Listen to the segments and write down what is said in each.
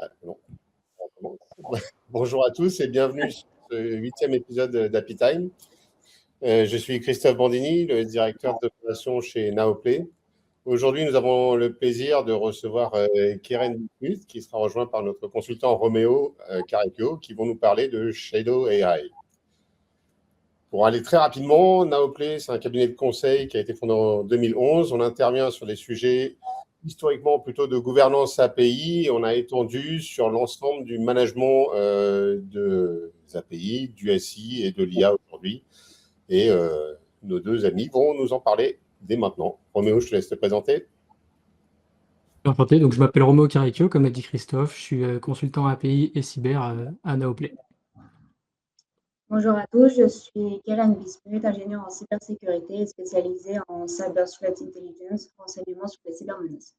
Ah, non, on commence. Bonjour à tous et bienvenue sur ce 8e épisode d'Happy Time. Je suis Christophe Bandini, le directeur d'opération chez Naoplay. Aujourd'hui, nous avons le plaisir de recevoir Keren Bikmus, qui sera rejoint par notre consultant Roméo Carrecchio, qui vont nous parler de Shadow AI. Pour aller très rapidement, Naoplay, c'est un cabinet de conseil qui a été fondé en 2011. On intervient sur des sujets historiquement plutôt de gouvernance API. On a étendu sur l'ensemble du management des API, du SI et de l'IA aujourd'hui. Et nos deux amis vont nous en parler dès maintenant. Roméo, je te laisse te présenter. Enchanté, donc je m'appelle Roméo Carrecchio, comme l'a dit Christophe, je suis consultant API et cyber à Naoplay. Bonjour à tous, je suis Keren Bikmus, ingénieure en cybersécurité et spécialisée en Cyber Threat Intelligence, renseignement sur les cybermenaces.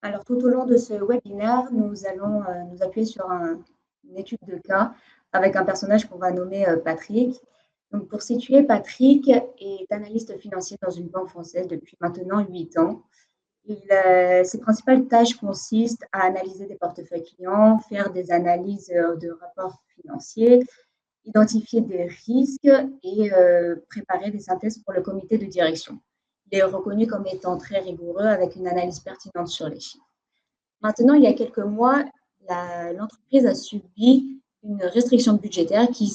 Alors, tout au long de ce webinaire, nous allons nous appuyer sur une étude de cas avec un personnage qu'on va nommer Patrick. Donc, pour situer, Patrick est analyste financier dans une banque française depuis maintenant 8 ans. Ses principales tâches consistent à analyser des portefeuilles clients, faire des analyses de rapports financiers, identifier des risques et préparer des synthèses pour le comité de direction. Il est reconnu comme étant très rigoureux avec une analyse pertinente sur les chiffres. Maintenant, il y a quelques mois, l'entreprise a subi une restriction budgétaire qui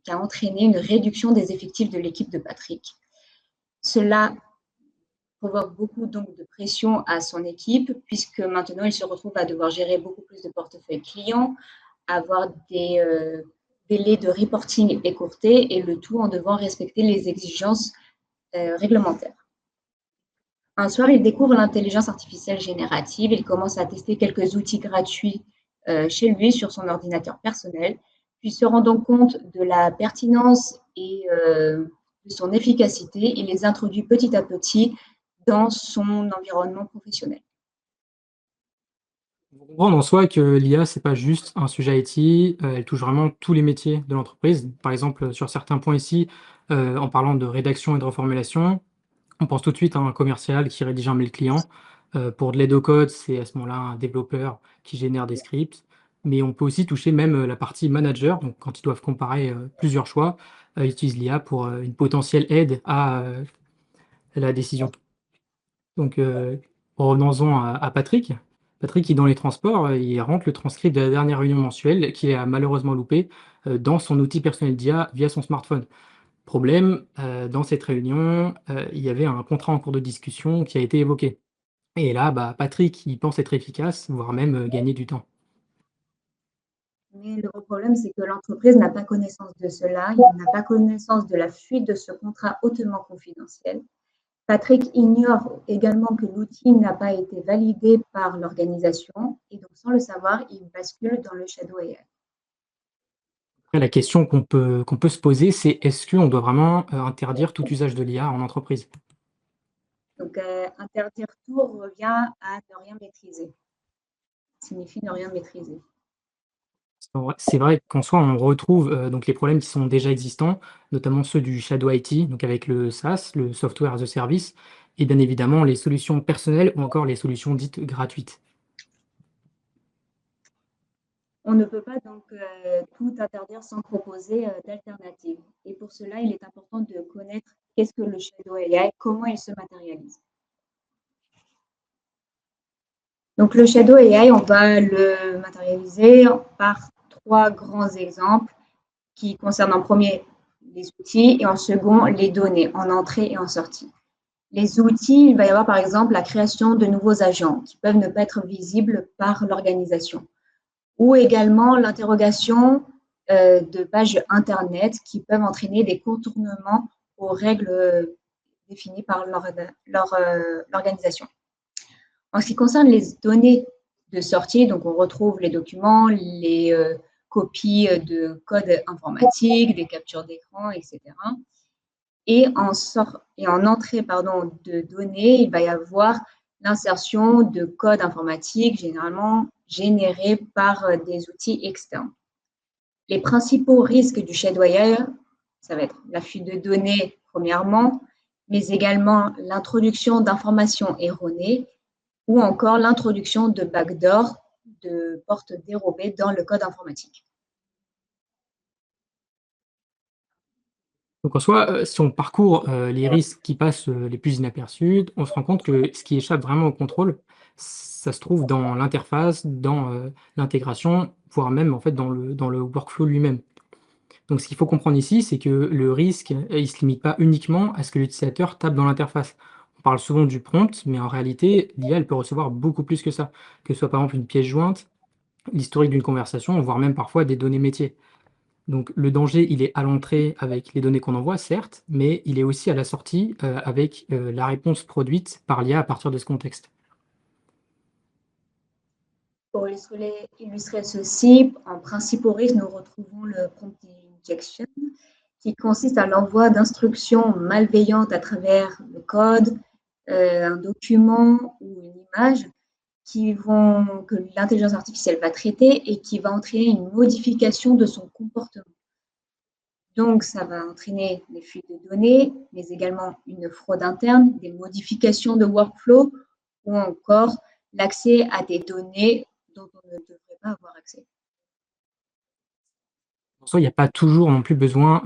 a entraîné une réduction des effectifs de l'équipe de Patrick. Cela provoque beaucoup donc de pression à son équipe, puisque maintenant, il se retrouve à devoir gérer beaucoup plus de portefeuilles clients, avoir des délais de reporting écourtés et le tout en devant respecter les exigences réglementaires. Un soir, il découvre l'intelligence artificielle générative. Il commence à tester quelques outils gratuits chez lui sur son ordinateur personnel, puis se rendant compte de la pertinence et de son efficacité, il les introduit petit à petit dans son environnement professionnel. Il faut comprendre en soi que l'IA, c'est pas juste un sujet IT, elle touche vraiment tous les métiers de l'entreprise. Par exemple, sur certains points ici, en parlant de rédaction et de reformulation, on pense tout de suite à un commercial qui rédige un mail client. Pour de l'aide au code, c'est à ce moment-là un développeur qui génère des scripts. Mais on peut aussi toucher même la partie manager, donc quand ils doivent comparer plusieurs choix, ils utilisent l'IA pour une potentielle aide à la décision. Donc, revenons-en à Patrick. Patrick, qui dans les transports, il rentre le transcript de la dernière réunion mensuelle qu'il a malheureusement loupé dans son outil personnel d'IA via son smartphone. Problème, dans cette réunion, il y avait un contrat en cours de discussion qui a été évoqué. Et là, Patrick, il pense être efficace, voire même gagner du temps. Mais le problème, c'est que l'entreprise n'a pas connaissance de cela, il n'a pas connaissance de la fuite de ce contrat hautement confidentiel. Patrick ignore également que l'outil n'a pas été validé par l'organisation et donc sans le savoir, il bascule dans le Shadow AI. Après, la question qu'on peut se poser, c'est est-ce qu'on doit vraiment interdire tout usage de l'IA en entreprise? Donc, interdire tout revient à ne rien maîtriser. Ça signifie ne rien maîtriser. C'est vrai qu'en soi, on retrouve donc les problèmes qui sont déjà existants, notamment ceux du Shadow IT, donc avec le SaaS, le Software as a Service, et bien évidemment les solutions personnelles ou encore les solutions dites gratuites. On ne peut pas donc tout interdire sans proposer d'alternatives. Et pour cela, il est important de connaître qu'est-ce que le Shadow AI, comment il se matérialise. Donc le Shadow AI, on va le matérialiser par 3 grands exemples qui concernent en premier les outils et en second les données en entrée et en sortie. Les outils, il va y avoir par exemple la création de nouveaux agents qui peuvent ne pas être visibles par l'organisation ou également l'interrogation de pages Internet qui peuvent entraîner des contournements aux règles définies par l'organisation. En ce qui concerne les données de sortie, donc on retrouve les documents, les copies de codes informatiques, des captures d'écran, etc. Et en entrée de données, il va y avoir l'insertion de codes informatiques généralement générés par des outils externes. Les principaux risques du Shadow AI, ça va être la fuite de données, premièrement, mais également l'introduction d'informations erronées ou encore l'introduction de backdoors, de portes dérobées dans le code informatique. Donc en soi, si on parcourt, les risques qui passent, les plus inaperçus, on se rend compte que ce qui échappe vraiment au contrôle, ça se trouve dans l'interface, dans, l'intégration, voire même en fait dans le workflow lui-même. Donc ce qu'il faut comprendre ici, c'est que le risque, il se limite pas uniquement à ce que l'utilisateur tape dans l'interface. On parle souvent du prompt, mais en réalité, l'IA, elle peut recevoir beaucoup plus que ce soit par exemple une pièce jointe, l'historique d'une conversation, voire même parfois des données métiers. Donc le danger, il est à l'entrée avec les données qu'on envoie, certes, mais il est aussi à la sortie, avec, la réponse produite par l'IA à partir de ce contexte. Pour illustrer ceci, en principe au risque, nous retrouvons le prompt injection, qui consiste à l'envoi d'instructions malveillantes à travers le code, un document ou une image que l'intelligence artificielle va traiter et qui va entraîner une modification de son comportement. Donc, ça va entraîner des fuites de données, mais également une fraude interne, des modifications de workflow ou encore l'accès à des données dont on ne devrait pas avoir accès. En soi, il n'y a pas toujours non plus besoin,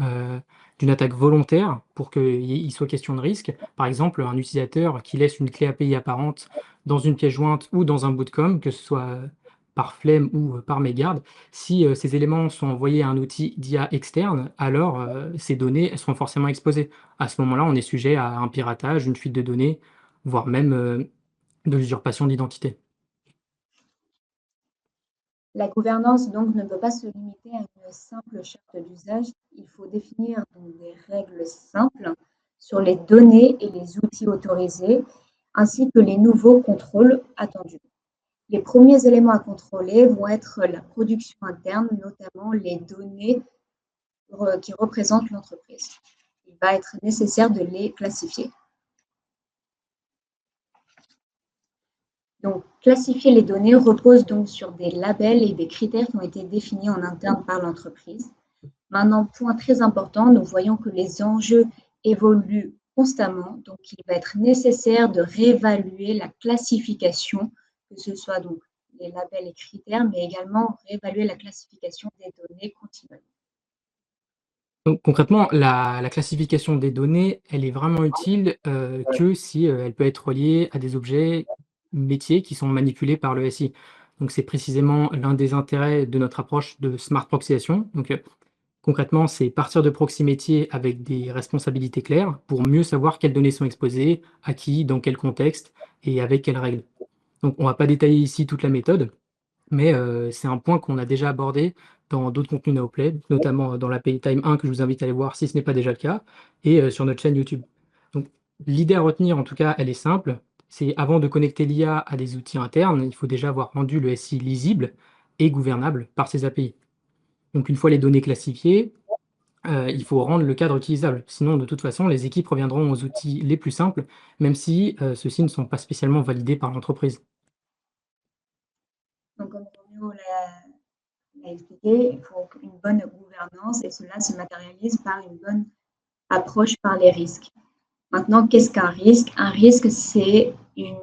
d'une attaque volontaire pour qu'il soit question de risque. Par exemple, un utilisateur qui laisse une clé API apparente dans une pièce jointe ou dans un bout de com, que ce soit, par flemme ou, par mégarde, si, ces éléments sont envoyés à un outil d'IA externe, alors, ces données, elles seront forcément exposées. À ce moment-là, on est sujet à un piratage, une fuite de données, voire même, de l'usurpation d'identité. La gouvernance, donc, ne peut pas se limiter à une simple charte d'usage. Il faut définir donc, des règles simples sur les données et les outils autorisés, ainsi que les nouveaux contrôles attendus. Les premiers éléments à contrôler vont être la production interne, notamment les données qui représentent l'entreprise. Il va être nécessaire de les classifier. Donc, classifier les données repose donc sur des labels et des critères qui ont été définis en interne par l'entreprise. Maintenant, point très important, nous voyons que les enjeux évoluent constamment, donc il va être nécessaire de réévaluer la classification, que ce soit donc les labels et critères, mais également réévaluer la classification des données continuellement. Donc concrètement, la classification des données, elle est vraiment utile, que si, elle peut être reliée à des objets métiers qui sont manipulés par le SI. Donc c'est précisément l'un des intérêts de notre approche de smart proxyation. Donc, concrètement, c'est partir de proxy métiers avec des responsabilités claires pour mieux savoir quelles données sont exposées, à qui, dans quel contexte et avec quelles règles. Donc on va pas détailler ici toute la méthode, mais c'est un point qu'on a déjà abordé dans d'autres contenus Naoplay, notamment dans l'API Time 1 que je vous invite à aller voir si ce n'est pas déjà le cas, et sur notre chaîne YouTube. Donc l'idée à retenir en tout cas, elle est simple, c'est avant de connecter l'IA à des outils internes, il faut déjà avoir rendu le SI lisible et gouvernable par ces API. Donc une fois les données classifiées, il faut rendre le cadre utilisable. Sinon de toute façon, les équipes reviendront aux outils les plus simples, même si, ceux-ci ne sont pas spécialement validés par l'entreprise. Donc, comme Roméo l'a expliqué, il faut une bonne gouvernance et cela se matérialise par une bonne approche par les risques. Maintenant, qu'est-ce qu'un risque? Un risque, c'est une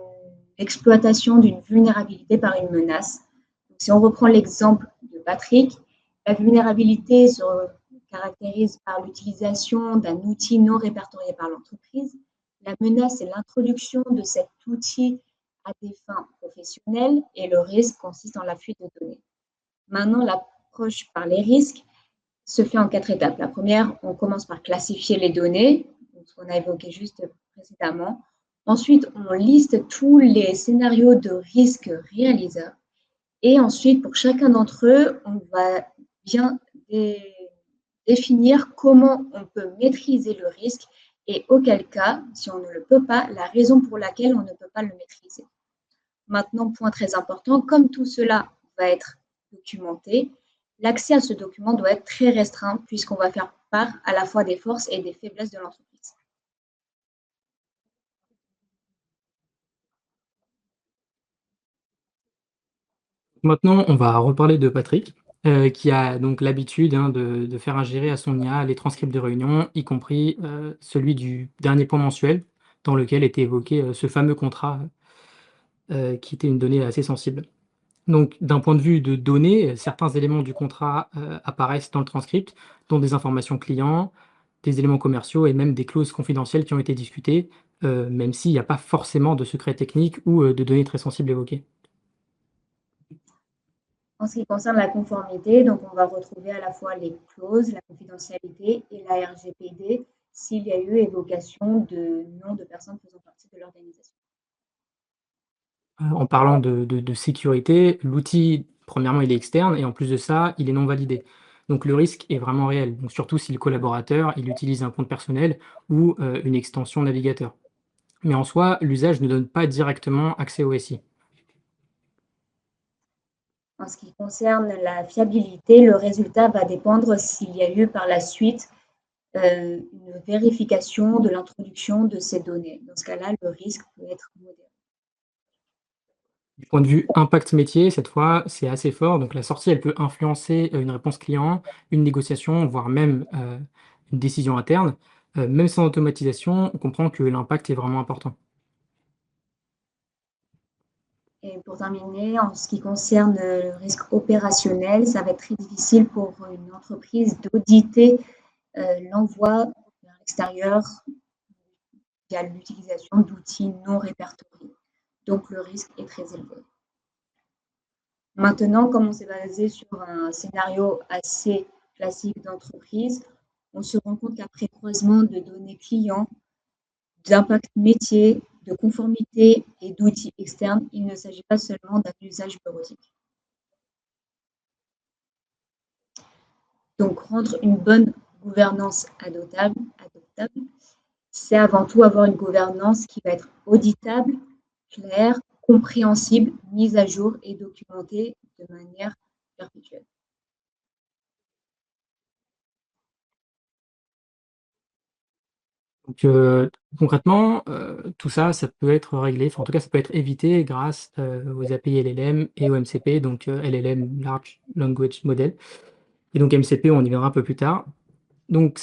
exploitation d'une vulnérabilité par une menace. Donc, si on reprend l'exemple de Patrick, la vulnérabilité se caractérise par l'utilisation d'un outil non répertorié par l'entreprise. La menace est l'introduction de cet outil à des fins professionnelles et le risque consiste en la fuite de données. Maintenant, l'approche par les risques se fait en 4 étapes. La première, on commence par classifier les données, ce qu'on a évoqué juste précédemment. Ensuite, on liste tous les scénarios de risque réalisables. Et ensuite, pour chacun d'entre eux, on va bien définir comment on peut maîtriser le risque et auquel cas, si on ne le peut pas, la raison pour laquelle on ne peut pas le maîtriser. Maintenant, point très important, comme tout cela va être documenté, l'accès à ce document doit être très restreint puisqu'on va faire part à la fois des forces et des faiblesses de l'entreprise. Maintenant, on va reparler de Patrick. qui a donc l'habitude, hein, de faire ingérer à son IA les transcripts de réunions, y compris, celui du dernier point mensuel dans lequel était évoqué, ce fameux contrat, qui était une donnée assez sensible. Donc d'un point de vue de données, certains éléments du contrat, apparaissent dans le transcript, dont des informations clients, des éléments commerciaux et même des clauses confidentielles qui ont été discutées, même s'il n'y a pas forcément de secret technique ou, de données très sensibles évoquées. En ce qui concerne la conformité, donc on va retrouver à la fois les clauses, la confidentialité et la RGPD s'il y a eu évocation de noms de personnes faisant partie de l'organisation. En parlant de sécurité, l'outil, premièrement, il est externe et en plus de ça, il est non validé. Donc le risque est vraiment réel, donc surtout si le collaborateur, il utilise un compte personnel ou, une extension navigateur. Mais en soi, l'usage ne donne pas directement accès au SI. En ce qui concerne la fiabilité, le résultat va dépendre s'il y a eu par la suite une vérification de l'introduction de ces données. Dans ce cas-là, le risque peut être modéré. Du point de vue impact métier, cette fois, c'est assez fort. Donc la sortie, elle peut influencer, une réponse client, une négociation, voire même, une décision interne. Même sans automatisation, on comprend que l'impact est vraiment important. Et pour terminer, en ce qui concerne le risque opérationnel, ça va être très difficile pour une entreprise d'auditer l'envoi vers l'extérieur via l'utilisation d'outils non répertoriés. Donc le risque est très élevé. Maintenant, comme on s'est basé sur un scénario assez classique d'entreprise, on se rend compte qu'après croisement de données clients, d'impact métier, de conformité et d'outils externes, il ne s'agit pas seulement d'un usage bureautique. Donc, rendre une bonne gouvernance adoptable, c'est avant tout avoir une gouvernance qui va être auditable, claire, compréhensible, mise à jour et documentée de manière perpétuelle. Donc, concrètement, tout ça, ça peut être réglé, enfin, en tout cas, ça peut être évité grâce, aux API LLM et au MCP, donc, LLM, Large Language Model et donc MCP, on y viendra un peu plus tard. Donc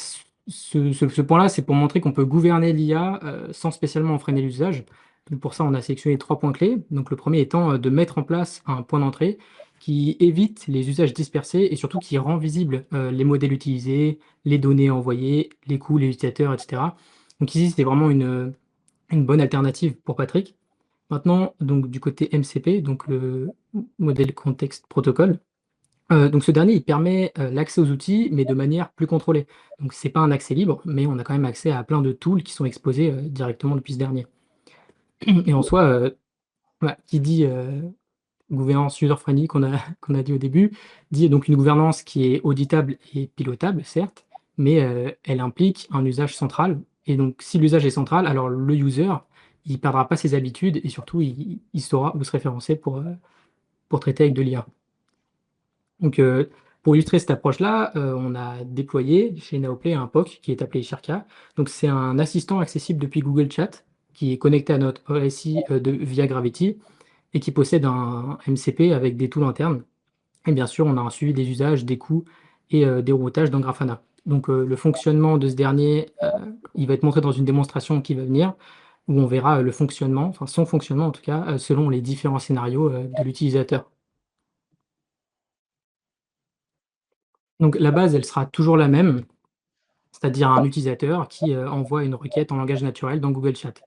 ce point-là, c'est pour montrer qu'on peut gouverner l'IA, sans spécialement en freiner l'usage. Donc pour ça, on a sélectionné 3 points clés. Donc le premier étant, de mettre en place un point d'entrée qui évite les usages dispersés et surtout qui rend visible, les modèles utilisés, les données envoyées, les coûts, les utilisateurs et cetera. Donc ici, c'était vraiment une bonne alternative pour Patrick. Maintenant, donc du côté MCP, donc le Model Context Protocol, donc ce dernier, il permet, l'accès aux outils, mais de manière plus contrôlée. Donc c'est pas un accès libre, mais on a quand même accès à plein de tools qui sont exposés, directement depuis ce dernier. Et en soi, voilà, qui dit, gouvernance user-friendly qu'on a qu'on a dit au début, dit donc une gouvernance qui est auditable et pilotable, certes, mais, elle implique un usage central et donc si l'usage est central, alors le user, il perdra pas ses habitudes et surtout il saura où se référencer pour traiter avec de l'IA. Donc, pour illustrer cette approche-là, on a déployé chez Naoplay un POC qui est appelé Sharka. Donc c'est un assistant accessible depuis Google Chat, qui est connecté à notre OSI, via Gravity et qui possède un MCP avec des tools internes et bien sûr, on a un suivi des usages, des coûts et des routages dans Grafana. Donc, le fonctionnement de ce dernier, il va être montré dans une démonstration qui va venir, où on verra, le fonctionnement, enfin son fonctionnement en tout cas, selon les différents scénarios, de l'utilisateur. Donc la base, elle sera toujours la même, c'est-à-dire un utilisateur qui, envoie une requête en langage naturel dans Google Chat.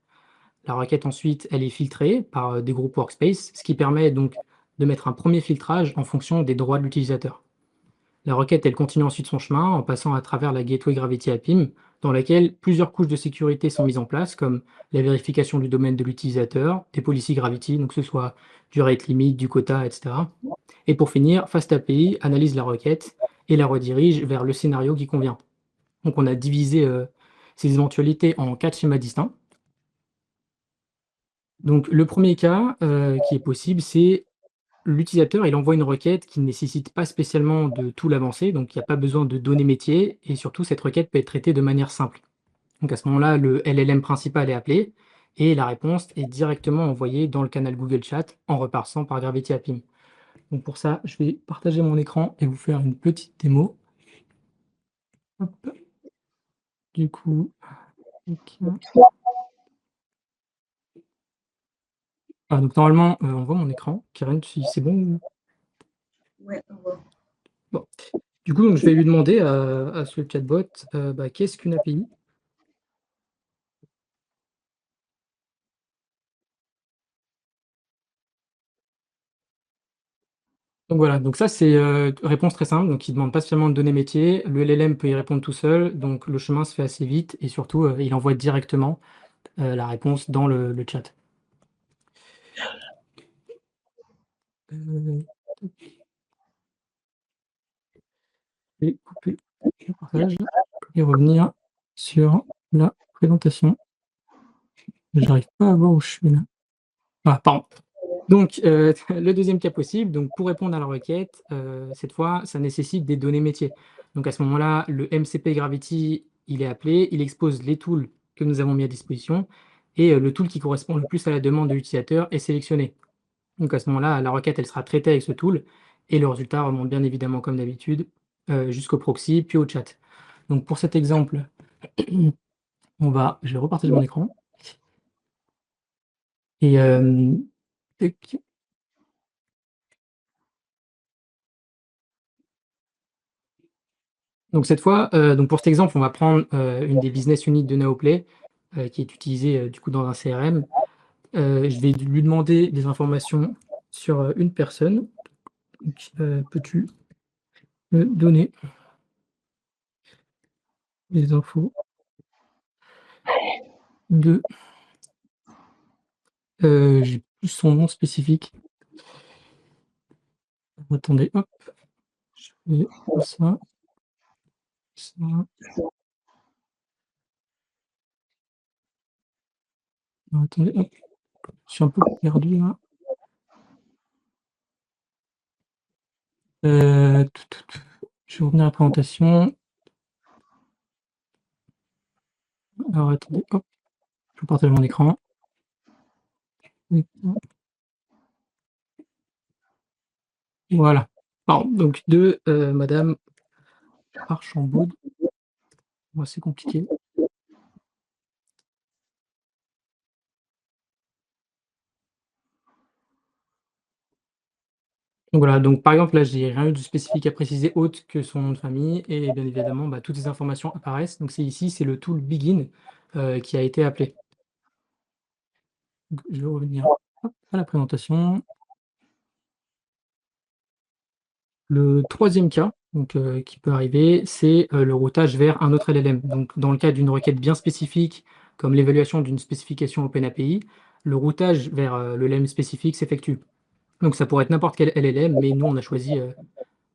La requête ensuite, elle est filtrée par, des groupes workspace, ce qui permet donc de mettre un premier filtrage en fonction des droits de l'utilisateur. La requête, elle continue ensuite son chemin en passant à travers la gateway Gravity APIM, dans laquelle plusieurs couches de sécurité sont mises en place, comme la vérification du domaine de l'utilisateur, des policies Gravity, donc que ce soit du rate limit, du quota, etc. Et pour finir, FastAPI analyse la requête et la redirige vers le scénario qui convient. Donc on a divisé, ces éventualités en 4 schémas distincts. Donc le premier cas, qui est possible, c'est l'utilisateur, il envoie une requête qui ne nécessite pas spécialement de tout l'avancer, donc il n'y a pas besoin de données métiers et surtout cette requête peut être traitée de manière simple. Donc à ce moment-là, le LLM principal est appelé et la réponse est directement envoyée dans le canal Google Chat en repassant par Gravity APIM. Donc pour ça, je vais partager mon écran et vous faire une petite démo. Hop. Du coup, tac. Donc normalement, on voit mon écran. Karen, si c'est bon ou Ouais, on voit. bon. Du coup, donc je vais lui demander à ce chatbot, qu'est-ce qu'une API? Donc voilà, donc ça c'est, réponse très simple, donc il ne demande pas spécialement de données métiers. Le LLM peut y répondre tout seul, donc le chemin se fait assez vite et surtout, il envoie directement, la réponse dans le chat. Tac, je vais couper le partage et revenir sur la présentation. J'arrive pas à voir où je suis là. Ah pardon. Donc, le deuxième cas possible, donc pour répondre à la requête, cette fois, ça nécessite des données métiers. Donc à ce moment-là, le MCP Gravity, il est appelé, il expose les tools que nous avons mis à disposition et le tool qui correspond le plus à la demande de l'utilisateur est sélectionné. Donc à ce moment-là, la requête, elle sera traitée avec ce tool et le résultat remonte bien évidemment comme d'habitude, jusqu'au proxy, puis au chat. Donc pour cet exemple, je vais repartager mon écran et tac. Donc cette fois, donc pour cet exemple, on va prendre, une des business units de Naoplay, qui est utilisée, du coup dans un CRM. Je vais lui demander des informations sur, une personne. Donc, peux-tu me donner des infos de j'ai plus son nom spécifique. Attendez, hop, je fais ça, ça. Attendez, hop, je suis un peu perdu là. Je vais revenir à la présentation. Alors attendez, hop, je partage mon écran. Voilà. Pardon, donc de, madame Archambaud. Ouais, c'est compliqué. Donc voilà, donc par exemple, là, j'ai rien eu de spécifique à préciser autre que son nom de famille et bien évidemment, toutes ces informations apparaissent. Donc c'est ici, c'est le tool Begin, qui a été appelé. Donc je vais revenir, hop, à la présentation. Le troisième cas, donc qui peut arriver, c'est, le routage vers un autre LLM. Donc dans le cas d'une requête bien spécifique, comme l'évaluation d'une spécification OpenAPI, le routage vers, le LLM spécifique s'effectue. Donc ça pourrait être n'importe quel LLM, mais nous on a choisi,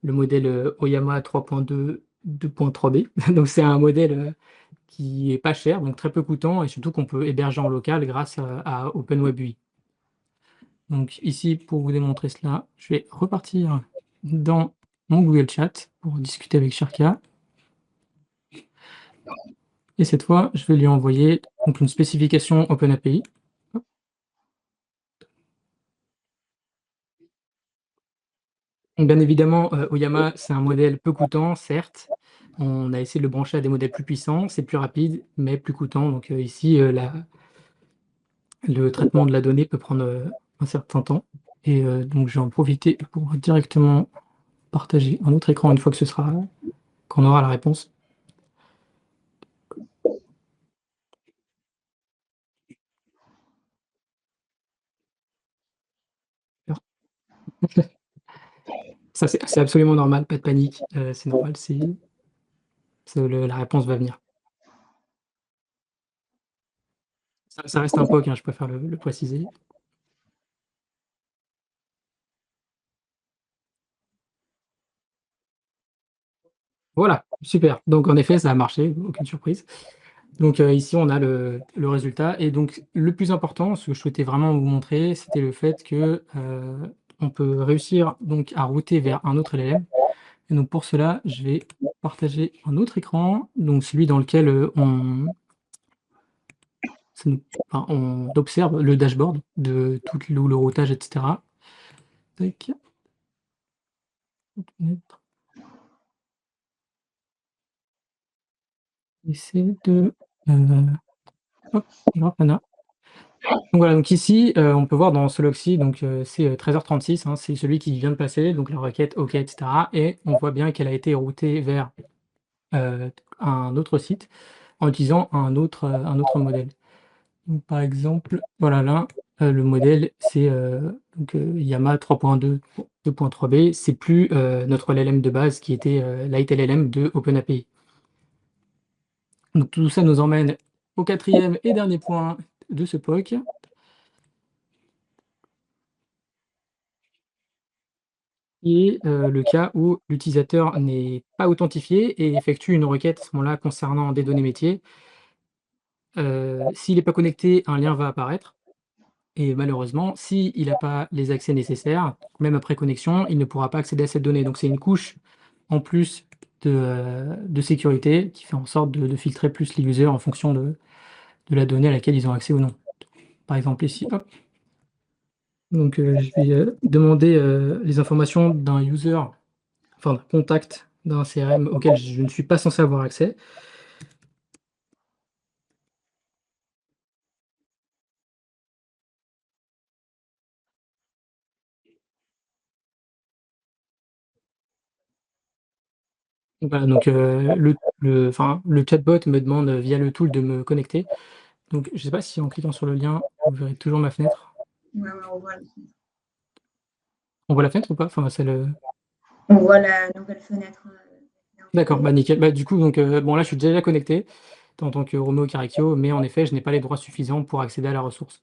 le modèle, Oyama 3.2 2.3b. Donc c'est un modèle, qui est pas cher, donc très peu coûtant et surtout qu'on peut héberger en local grâce à OpenWebUI. Donc ici, pour vous démontrer cela, je vais repartir dans mon Google Chat pour discuter avec Sherka et cette fois, je vais lui envoyer donc une spécification OpenAPI. Hop. Donc bien évidemment, Oyama, c'est un modèle peu coûtant, certes. On a essayé de le brancher à des modèles plus puissants, c'est plus rapide, mais plus coûtant. Donc ici, le traitement de la donnée peut prendre, un certain temps et donc je vais en profiter pour directement partager un autre écran une fois que qu'on aura la réponse. Ça, c'est absolument normal, pas de panique, c'est normal, la réponse va venir. Ça reste un POC, hein, je préfère le préciser. Voilà, super. Donc en effet, ça a marché, aucune surprise. Donc ici, on a le résultat et donc le plus important, ce que je souhaitais vraiment vous montrer, c'était le fait que, on peut réussir donc à router vers un autre LLM et donc pour cela, je vais partager un autre écran, donc celui dans lequel, on observe le dashboard de tout le routage et cetera. Tac. Essayer de hop, Grafana. Donc voilà, donc ici, on peut voir dans Soloxy, donc c'est 13h36, hein, c'est celui qui vient de passer, donc la requête OK, et cetera, et on voit bien qu'elle a été routée vers un autre site en utilisant un autre modèle. Donc par exemple, voilà là, le modèle c'est donc Yama 3.2 2.3b, c'est plus notre LLM de base qui était LiteLLM de OpenAPI. Donc tout ça nous emmène au 4e et dernier point de ce POC. Qui est le cas où l'utilisateur n'est pas authentifié et effectue une requête à ce moment-là concernant des données métiers. S'il n'est pas connecté, un lien va apparaître et malheureusement, s'il n'a pas les accès nécessaires, même après connexion, il ne pourra pas accéder à cette donnée. Donc c'est une couche en plus de sécurité qui fait en sorte de filtrer plus les users en fonction de la donnée à laquelle ils ont accès ou non. Par exemple ici, hop. Donc je vais demander les informations d'un user, enfin d'un contact d'un CRM auquel je ne suis pas censé avoir accès. Donc voilà, donc le chatbot me demande via le tool de me connecter. Donc je ne sais pas si en cliquant sur le lien, vous verrez toujours ma fenêtre. Ouais, on voit, On voit la fenêtre ou pas? Enfin, c'est le... on voit la nouvelle fenêtre. D'accord, bah nickel. Bah, du coup, donc, bon là je suis déjà connecté en tant que Romeo Caracchio, mais en effet, je n'ai pas les droits suffisants pour accéder à la ressource.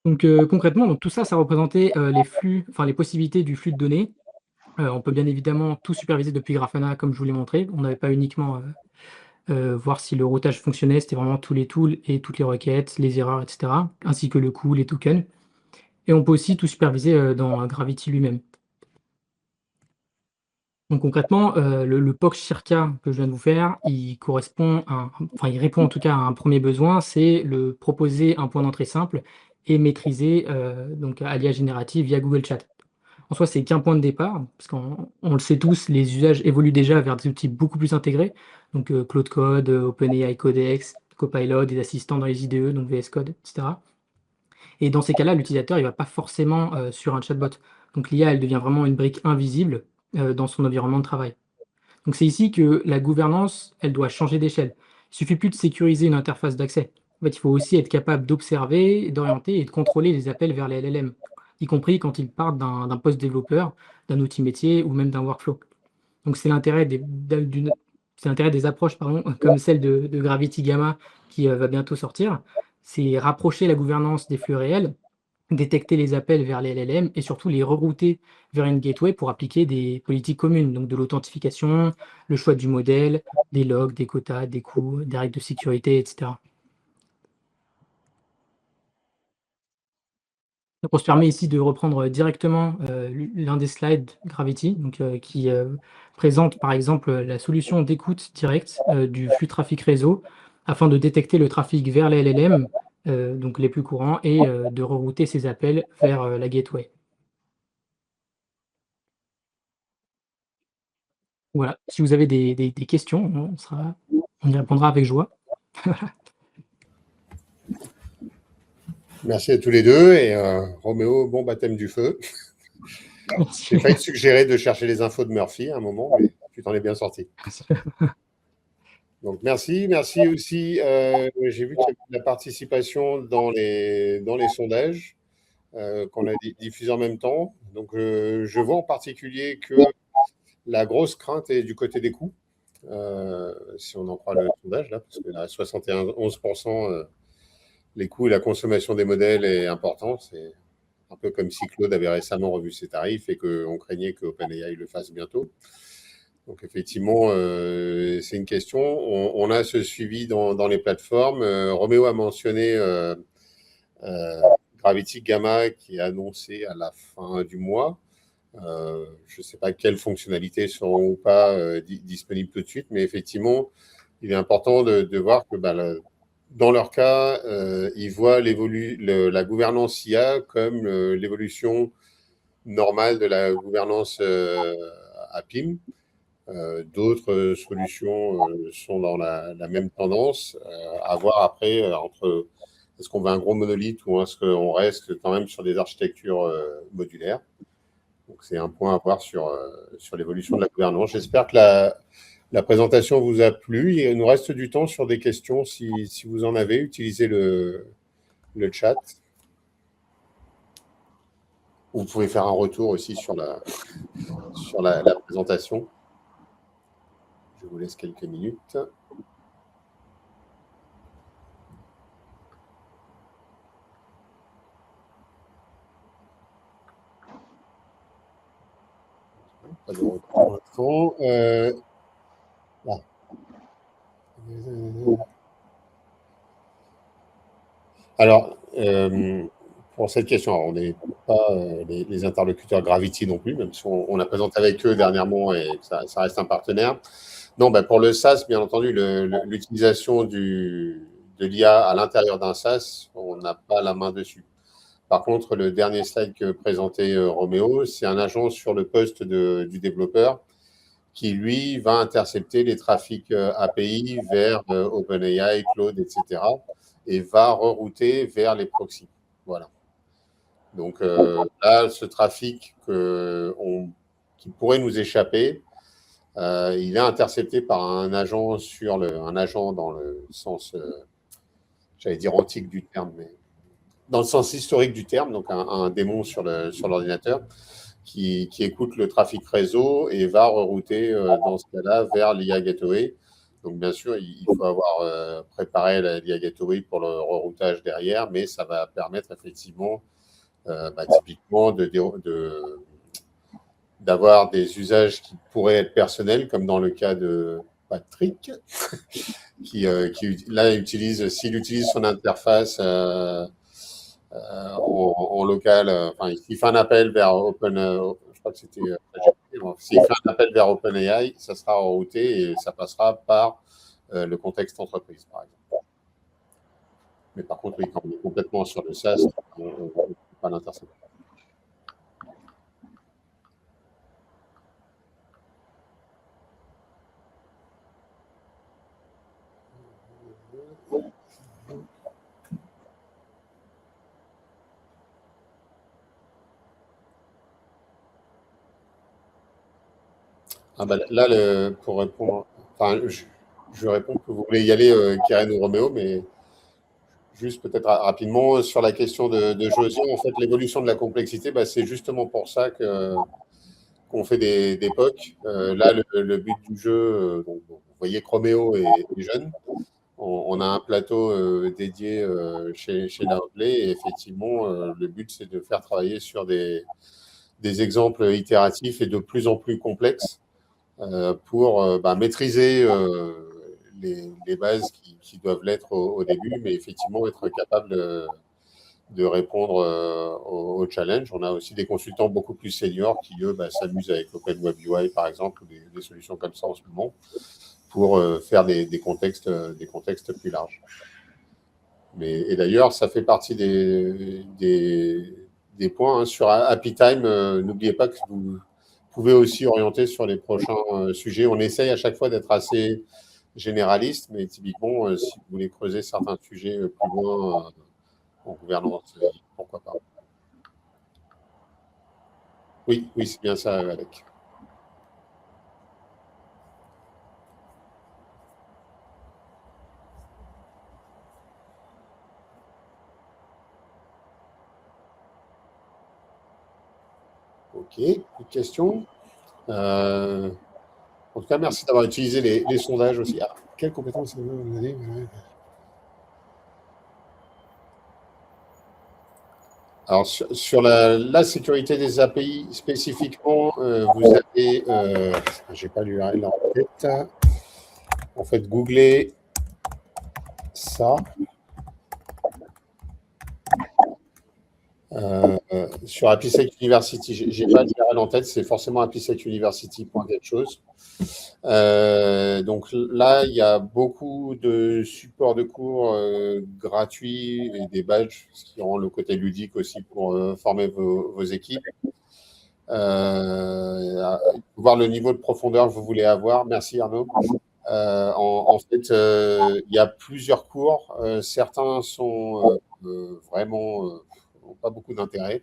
Donc concrètement, donc tout ça, ça représentait les flux, enfin les possibilités du flux de données. On peut bien évidemment tout superviser depuis Grafana, comme je vous l'ai montré. On n'avait pas uniquement voir si le routage fonctionnait, c'était vraiment tous les tools et toutes les requêtes, les erreurs, et cetera, ainsi que le coût, les tokens. Et on peut aussi tout superviser dans Gravity lui-même. Donc concrètement, le POC Circa que je viens de vous faire, il correspond enfin, il répond en tout cas à un premier besoin, c'est le proposer un point d'entrée simple et maîtriser donc à l'IA générative via Google Chat. En soi, c'est qu'un point de départ, parce qu'on le sait tous, les usages évoluent déjà vers des outils beaucoup plus intégrés, donc Claude Code, OpenAI Codex, Copilot, des assistants dans les IDE, donc VS Code, etc. Et dans ces cas-là, l'utilisateur, il va pas forcément sur un chatbot. Donc l'IA, elle devient vraiment une brique invisible dans son environnement de travail. Donc c'est ici que la gouvernance, elle doit changer d'échelle. Il suffit plus de sécuriser une interface d'accès. En fait, il faut aussi être capable d'observer, d'orienter et de contrôler les appels vers les LLM, y compris quand ils partent d'un poste développeur, d'un outil métier ou même d'un workflow. Donc c'est l'intérêt c'est l'intérêt des approches pardon, comme celle de Gravity Gamma qui va bientôt sortir. C'est rapprocher la gouvernance des flux réels, détecter les appels vers les LLM et surtout les rerouter vers une gateway pour appliquer des politiques communes, donc de l'authentification, le choix du modèle, des logs, des quotas, des coûts, des règles de sécurité, etc. Donc on se permet ici de reprendre directement l'un des slides Gravity, donc, qui présente par exemple la solution d'écoute directe du flux trafic réseau afin de détecter le trafic vers les LLM, donc les plus courants, et de rerouter ces appels vers la gateway. Voilà, si vous avez des questions, on y répondra avec joie. Merci à tous les deux. Et Roméo, bon baptême du feu. J'ai failli te suggérer de chercher les infos de Murphy à un moment, mais tu t'en es bien sorti. Donc merci. Merci aussi. J'ai vu qu'il y avait de la participation dans les sondages qu'on a diffusés en même temps. Donc je vois en particulier que la grosse crainte est du côté des coûts, si on en croit le sondage, là, parce que là, 71%, les coûts et la consommation des modèles est important. C'est un peu comme si Claude avait récemment revu ses tarifs et qu'on craignait que OpenAI le fasse bientôt. Donc effectivement, c'est une question. On a ce suivi dans les plateformes. Roméo a mentionné Gravity Gamma qui est annoncé à la fin du mois. Je ne sais pas quelles fonctionnalités seront ou pas disponibles tout de suite, mais effectivement, il est important de voir que dans leur cas, ils voient la gouvernance IA comme l'évolution normale de la gouvernance APIM. D'autres solutions sont dans la même tendance. À voir après entre est-ce qu'on veut un gros monolithe ou est-ce qu'on reste quand même sur des architectures modulaires. Donc, c'est un point à voir sur l'évolution de la gouvernance. J'espère que la présentation vous a plu. Il nous reste du temps sur des questions. Si vous en avez, utilisez le chat. Vous pouvez faire un retour aussi sur la présentation. Je vous laisse quelques minutes. Pas de retour pour l'instant. Alors, pour cette question, on n'est pas les interlocuteurs Gravity non plus, même si on a présenté avec eux dernièrement et que ça reste un partenaire. Non, pour le SaaS, bien entendu, l'utilisation de l'IA à l'intérieur d'un SaaS, on n'a pas la main dessus. Par contre, le dernier slide que présentait Roméo, c'est un agent sur le poste du développeur qui, lui, va intercepter les trafics API vers OpenAI, Claude, etc. et va rerouter vers les proxys. Voilà. Donc là, ce trafic qui pourrait nous échapper, il est intercepté par un agent dans le sens, j'allais dire antique du terme, mais dans le sens historique du terme, donc un démon sur l'ordinateur qui écoute le trafic réseau et va rerouter dans ce cas-là vers l'IA Gateway. Donc bien sûr, il faut avoir préparé l'IA Gateway pour le reroutage derrière, mais ça va permettre effectivement, typiquement, d'avoir des usages qui pourraient être personnels, comme dans le cas de Patrick, qui là s'il utilise son interface en local, il fait un appel vers je crois que c'était s'il fait un appel vers OpenAI, ça sera rerouté et ça passera par le contexte entreprise, par exemple. Mais par contre, oui, quand on est complètement sur le SaaS, on ne peut pas l'intercepter. Là, pour répondre, je réponds que vous voulez y aller, Karen ou Roméo, mais juste peut-être rapidement sur la question de José. En fait, l'évolution de la complexité, c'est justement pour ça qu'on fait des POC. Là, le but du jeu, donc, vous voyez que Roméo est jeune. On a un plateau dédié chez Naoplay et effectivement, le but, c'est de faire travailler sur des exemples itératifs et de plus en plus complexes pour maîtriser les bases qui doivent l'être au début, mais effectivement être capable de répondre aux challenges. On a aussi des consultants beaucoup plus seniors qui, eux, s'amusent avec Open Web UI, par exemple, ou des solutions comme ça en ce moment, pour faire des contextes plus larges. Et d'ailleurs, ça fait partie des points. Sur Happy Time, n'oubliez pas que vous pouvez aussi orienter sur les prochains sujets. On essaye à chaque fois d'être assez généraliste, mais typiquement, si vous voulez creuser certains sujets plus loin en gouvernance, pourquoi pas. Oui, c'est bien ça, Alec. Ok, plus de questions. En tout cas, merci d'avoir utilisé les sondages aussi. Ah, quelles compétences vous avez? Alors, sur la sécurité des API spécifiquement, vous avez, je n'ai pas l'URL en tête, en fait, googlez ça. Sur AppySec University, j'ai pas le URL en tête, c'est forcément appysecuniversity.quelque chose. Donc là, il y a beaucoup de supports de cours gratuits et des badges, ce qui rend le côté ludique aussi pour former vos équipes. Voir le niveau de profondeur que vous voulez avoir. Merci Arnaud. En fait, il y a plusieurs cours. Certains sont vraiment n'ont pas beaucoup d'intérêt.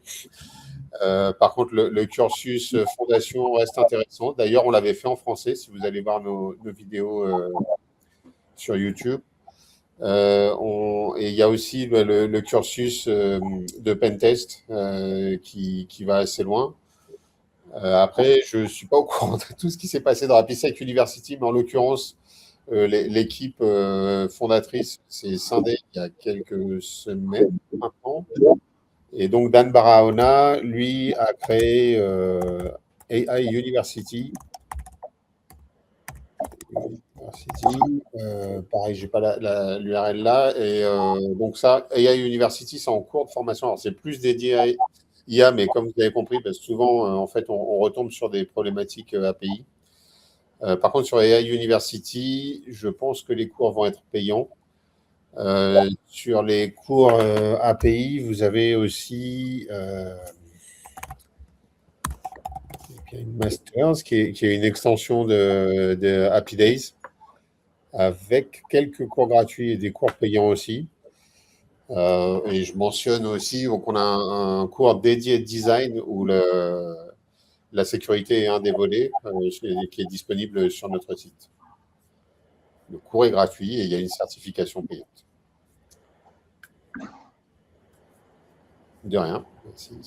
Par contre, le cursus fondation reste intéressant. D'ailleurs, on l'avait fait en français, si vous allez voir nos vidéos sur YouTube. Et il y a aussi le cursus de Pentest qui va assez loin. Après, je ne suis pas au courant de tout ce qui s'est passé dans AppySec University, mais en l'occurrence, l'équipe fondatrice s'est scindée il y a quelques semaines maintenant. Et donc, Dan Barahona, lui, a créé AI University. Pareil, je n'ai pas l'URL là. Et donc, ça, AI University, c'est en cours de formation. Alors, c'est plus dédié à IA, mais comme vous avez compris, parce que souvent, en fait, on retombe sur des problématiques API. Par contre, sur AI University, je pense que les cours vont être payants. Sur les cours API, vous avez aussi une Masters qui est une extension de Happy Days avec quelques cours gratuits et des cours payants aussi. Et je mentionne aussi qu'on a un cours dédié design où la sécurité est un des volets qui est disponible sur notre site. Le cours est gratuit et il y a une certification payante. De rien. Merci.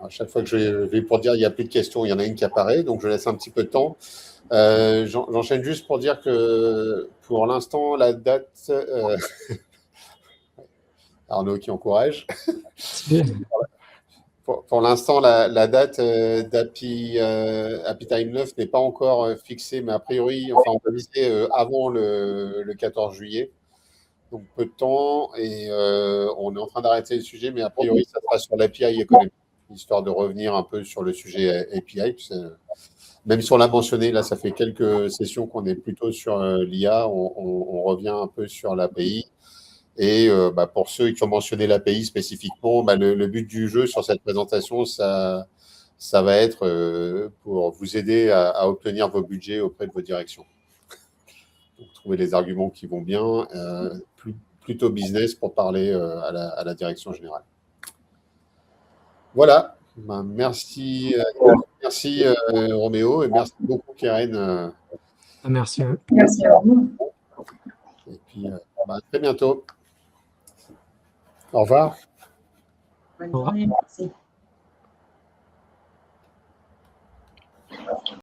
À chaque fois que je vais pour dire il n'y a plus de questions, il y en a une qui apparaît, donc je laisse un petit peu de temps. J'enchaîne juste pour dire que pour l'instant, la date. Arnaud qui encourage. Pour l'instant, la date d'Happy Time 9 n'est pas encore fixée, mais a priori, enfin, on peut viser avant le 14 juillet. Donc, peu de temps, et on est en train d'arrêter le sujet, mais a priori, ça sera sur l'API économique, histoire de revenir un peu sur le sujet API. Même si on l'a mentionné, là, ça fait quelques sessions qu'on est plutôt sur l'IA, on revient un peu sur l'API. Et pour ceux qui ont mentionné l'API spécifiquement, le but du jeu sur cette présentation, ça va être pour vous aider à obtenir vos budgets auprès de vos directions. Donc, trouver les arguments qui vont bien, plutôt business pour parler à la direction générale. Voilà. Merci Roméo et merci beaucoup Keren. Merci. Merci à vous. Et puis à très bientôt. Au revoir. Bonne journée, merci.